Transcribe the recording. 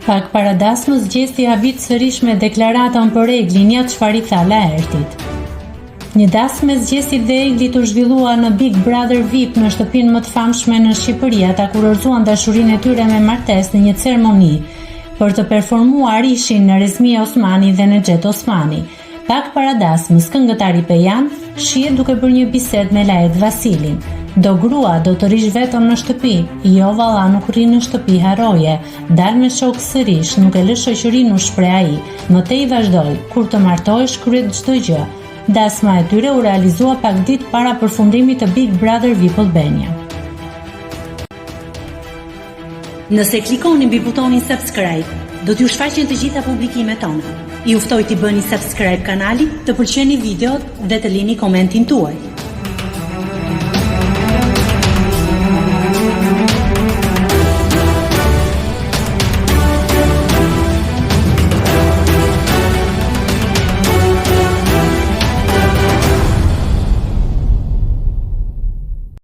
Pak para dasmës gjesti habit sërish me deklaratën për Eglin, ja çfarë i tha Laertit. Një dasmë mes Gjesit dhe Eglit u zhvillua në Big Brother VIP në shtëpinë më të famshme në Shqipëri. Ata kurorzuan dashurinë e tyre me martesë në një ceremoni për të performuar ishin në Rezmia Osmani dhe Nexhet Osmani. Pak para dasmës, këngëtari Pejan shihet duke bërë një bisedë me Laert Vasilin. Do grua, do të rish vetëm në shtëpi. Jo valla, nuk rri në shtëpi, haroje. Dal me shok sërish, nuk e lë shoqërinë, u shpreh ai. Mëtej vazhdoi, kur të martohesh kryet çdo gjë. Dasma e tyre u realizua pak ditë para përfundimit të Big Brother VIP Albania. Nëse klikoni mbi butonin subscribe, do t'ju shfaqen të gjitha publikimet tona. Ju ftoj t'i bëni subscribe kanalit, të pëlqeni videot dhe të lini komentin tuaj.